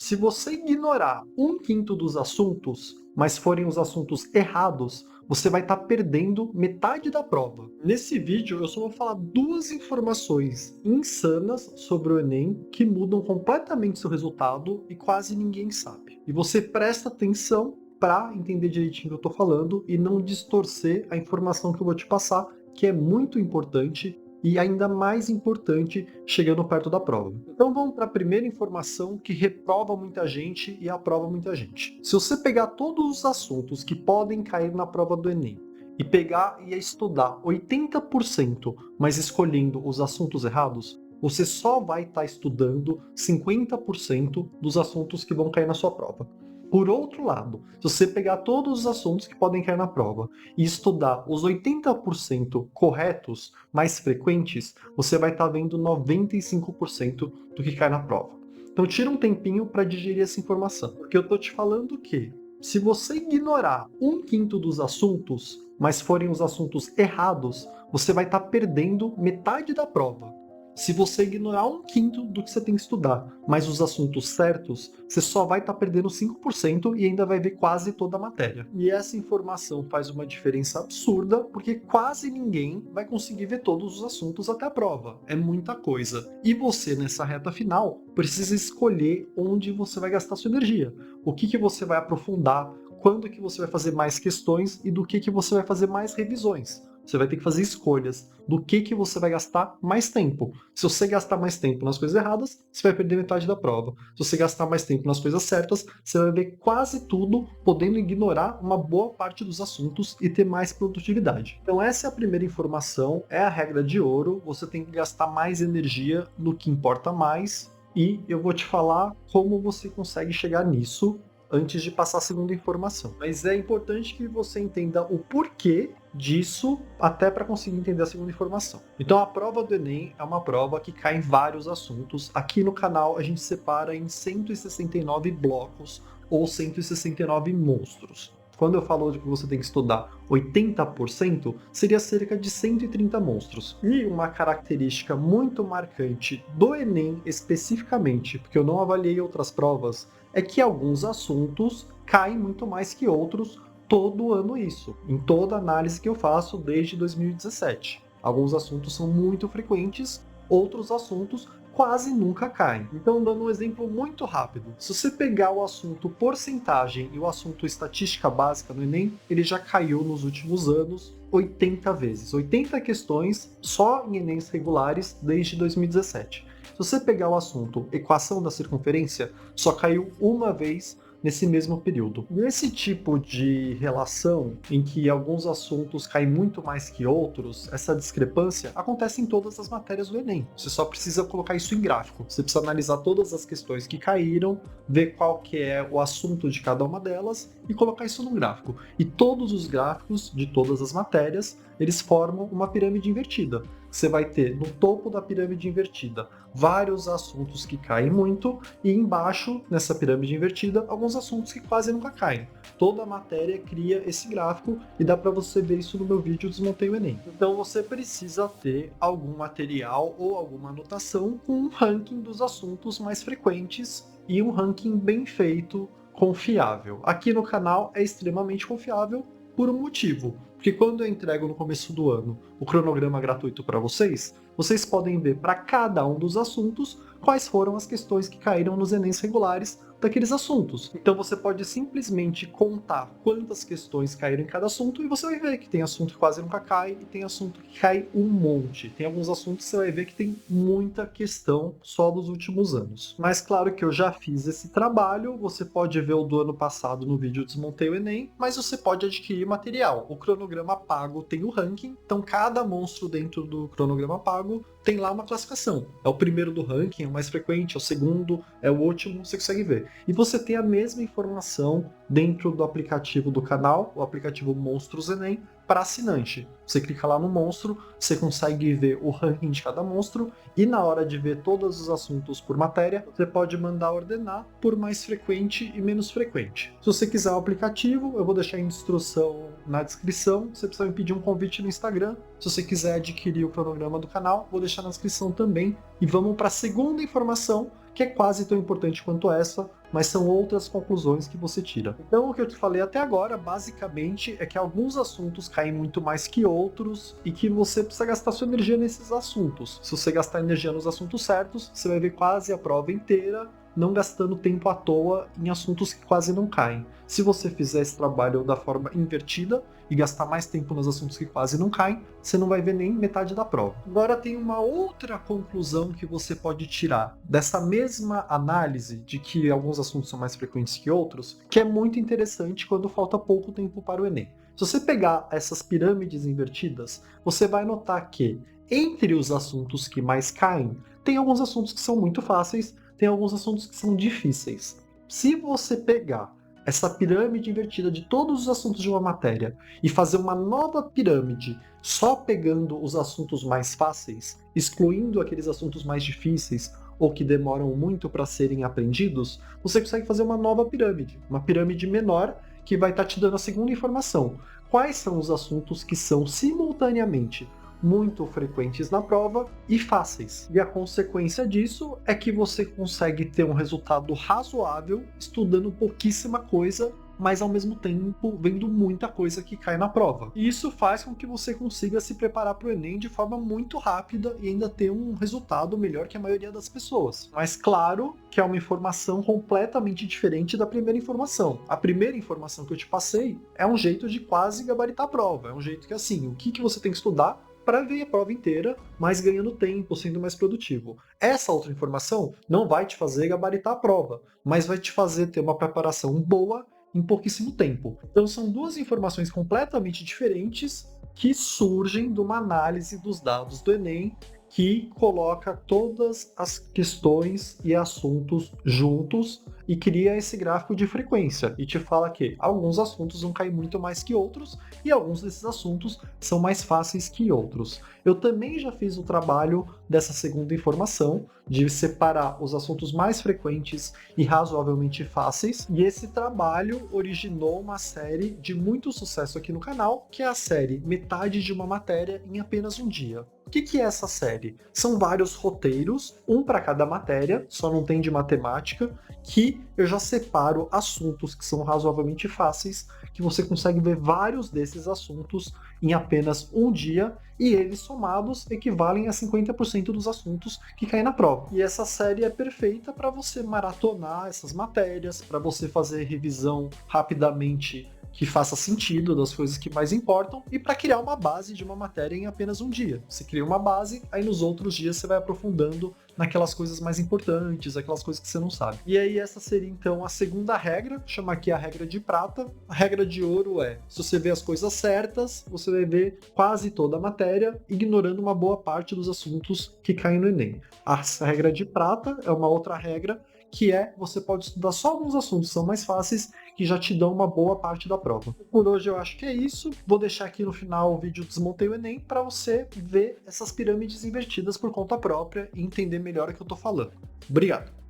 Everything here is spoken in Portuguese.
Se você ignorar um quinto dos assuntos, mas forem os assuntos errados, você vai estar perdendo metade da prova. Nesse vídeo eu só vou falar duas informações insanas sobre o Enem que mudam completamente seu resultado e quase ninguém sabe. E você presta atenção para entender direitinho o que eu estou falando e não distorcer a informação que eu vou te passar, que é muito importante e ainda mais importante chegando perto da prova. Então vamos para a primeira informação que reprova muita gente e aprova muita gente. Se você pegar todos os assuntos que podem cair na prova do Enem e pegar e estudar 80%, mas escolhendo os assuntos errados, você só vai estar estudando 50% dos assuntos que vão cair na sua prova. Por outro lado, se você pegar todos os assuntos que podem cair na prova e estudar os 80% corretos, mais frequentes, você vai estar vendo 95% do que cai na prova. Então tira um tempinho para digerir essa informação, porque eu estou te falando que se você ignorar um quinto dos assuntos, mas forem os assuntos errados, você vai estar perdendo metade da prova. Se você ignorar um quinto do que você tem que estudar, mas os assuntos certos, você só vai estar perdendo 5% e ainda vai ver quase toda a matéria. E essa informação faz uma diferença absurda, porque quase ninguém vai conseguir ver todos os assuntos até a prova. É muita coisa. E você, nessa reta final, precisa escolher onde você vai gastar sua energia. O que você vai aprofundar, quando que você vai fazer mais questões e do que você vai fazer mais revisões. Você vai ter que fazer escolhas do que você vai gastar mais tempo. Se você gastar mais tempo nas coisas erradas, você vai perder metade da prova. Se você gastar mais tempo nas coisas certas, você vai ver quase tudo, podendo ignorar uma boa parte dos assuntos e ter mais produtividade. Então essa é a primeira informação, é a regra de ouro. Você tem que gastar mais energia no que importa mais e eu vou te falar como você consegue chegar nisso antes de passar a segunda informação. Mas é importante que você entenda o porquê disso até para conseguir entender a segunda informação. Então a prova do Enem é uma prova que cai em vários assuntos. Aqui no canal a gente separa em 169 blocos ou 169 monstros. Quando eu falo de que você tem que estudar 80%, seria cerca de 130 monstros. E uma característica muito marcante do Enem especificamente, porque eu não avaliei outras provas, é que alguns assuntos caem muito mais que outros todo ano isso, em toda análise que eu faço desde 2017. Alguns assuntos são muito frequentes, outros assuntos quase nunca caem. Então, dando um exemplo muito rápido, se você pegar o assunto porcentagem e o assunto estatística básica no Enem, ele já caiu nos últimos anos 80 vezes. 80 questões só em Enems regulares desde 2017. Se você pegar o assunto equação da circunferência, só caiu uma vez nesse mesmo período. Nesse tipo de relação, em que alguns assuntos caem muito mais que outros, essa discrepância acontece em todas as matérias do Enem. Você só precisa colocar isso em gráfico. Você precisa analisar todas as questões que caíram, ver qual que é o assunto de cada uma delas e colocar isso num gráfico. E todos os gráficos de todas as matérias, eles formam uma pirâmide invertida. Você vai ter no topo da pirâmide invertida vários assuntos que caem muito e embaixo, nessa pirâmide invertida, alguns assuntos que quase nunca caem. Toda a matéria cria esse gráfico e dá para você ver isso no meu vídeo Desmontei o Enem. Então você precisa ter algum material ou alguma anotação com um ranking dos assuntos mais frequentes e um ranking bem feito, confiável. Aqui no canal é extremamente confiável por um motivo. Porque quando eu entrego no começo do ano o cronograma gratuito para vocês, vocês podem ver para cada um dos assuntos quais foram as questões que caíram nos Enems regulares daqueles assuntos. Então você pode simplesmente contar quantas questões caíram em cada assunto e você vai ver que tem assunto que quase nunca cai e tem assunto que cai um monte. Tem alguns assuntos que você vai ver que tem muita questão só dos últimos anos. Mas claro que eu já fiz esse trabalho, você pode ver o do ano passado no vídeo Desmontei o Enem, mas você pode adquirir material. O cronograma pago tem o ranking, então cada monstro dentro do cronograma pago tem lá uma classificação. É o primeiro do ranking, é o mais frequente, é o segundo, é o último, você consegue ver. E você tem a mesma informação dentro do aplicativo do canal, o aplicativo Monstros Enem, para assinante. Você clica lá no monstro, você consegue ver o ranking de cada monstro e na hora de ver todos os assuntos por matéria, você pode mandar ordenar por mais frequente e menos frequente. Se você quiser o aplicativo, eu vou deixar a instrução na descrição. Você precisa me pedir um convite no Instagram. Se você quiser adquirir o cronograma do canal, vou deixar na descrição também. E vamos para a segunda informação, que é quase tão importante quanto essa, mas são outras conclusões que você tira. Então, o que eu te falei até agora, basicamente, é que alguns assuntos caem muito mais que outros e que você precisa gastar sua energia nesses assuntos. Se você gastar energia nos assuntos certos, você vai ver quase a prova inteira, não gastando tempo à toa em assuntos que quase não caem. Se você fizer esse trabalho da forma invertida e gastar mais tempo nos assuntos que quase não caem, você não vai ver nem metade da prova. Agora tem uma outra conclusão que você pode tirar dessa mesma análise de que alguns assuntos são mais frequentes que outros, que é muito interessante quando falta pouco tempo para o Enem. Se você pegar essas pirâmides invertidas, você vai notar que entre os assuntos que mais caem, tem alguns assuntos que são muito fáceis, tem alguns assuntos que são difíceis. Se você pegar essa pirâmide invertida de todos os assuntos de uma matéria e fazer uma nova pirâmide só pegando os assuntos mais fáceis, excluindo aqueles assuntos mais difíceis ou que demoram muito para serem aprendidos, você consegue fazer uma nova pirâmide, uma pirâmide menor que vai estar te dando a segunda informação. Quais são os assuntos que são simultaneamente muito frequentes na prova e fáceis. E a consequência disso é que você consegue ter um resultado razoável estudando pouquíssima coisa, mas ao mesmo tempo vendo muita coisa que cai na prova. E isso faz com que você consiga se preparar para o Enem de forma muito rápida e ainda ter um resultado melhor que a maioria das pessoas. Mas claro que é uma informação completamente diferente da primeira informação. A primeira informação que eu te passei é um jeito de quase gabaritar a prova. É um jeito que assim, o que você tem que estudar para ver a prova inteira, mas ganhando tempo, sendo mais produtivo. Essa outra informação não vai te fazer gabaritar a prova, mas vai te fazer ter uma preparação boa em pouquíssimo tempo. Então são duas informações completamente diferentes que surgem de uma análise dos dados do Enem que coloca todas as questões e assuntos juntos e cria esse gráfico de frequência e te fala que alguns assuntos vão cair muito mais que outros e alguns desses assuntos são mais fáceis que outros. Eu também já fiz o trabalho dessa segunda informação, de separar os assuntos mais frequentes e razoavelmente fáceis, e esse trabalho originou uma série de muito sucesso aqui no canal, que é a série Metade de uma Matéria em Apenas um Dia. O que é essa série? São vários roteiros, um para cada matéria, só não tem de matemática, que eu já separo assuntos que são razoavelmente fáceis, que você consegue ver vários desses assuntos em apenas um dia, e eles somados equivalem a 50% dos assuntos que caem na prova. E essa série é perfeita para você maratonar essas matérias, para você fazer revisão rapidamente que faça sentido das coisas que mais importam e para criar uma base de uma matéria em apenas um dia. Você cria uma base, aí nos outros dias você vai aprofundando naquelas coisas mais importantes, aquelas coisas que você não sabe. E aí essa seria então a segunda regra, chama aqui a regra de prata. A regra de ouro é, se você vê as coisas certas, você vai ver quase toda a matéria, ignorando uma boa parte dos assuntos que caem no Enem. A regra de prata é uma outra regra, que é, você pode estudar só alguns assuntos que são mais fáceis, que já te dão uma boa parte da prova. Por hoje eu acho que é isso. Vou deixar aqui no final o vídeo Desmontei o Enem para você ver essas pirâmides invertidas por conta própria e entender melhor o que eu tô falando. Obrigado!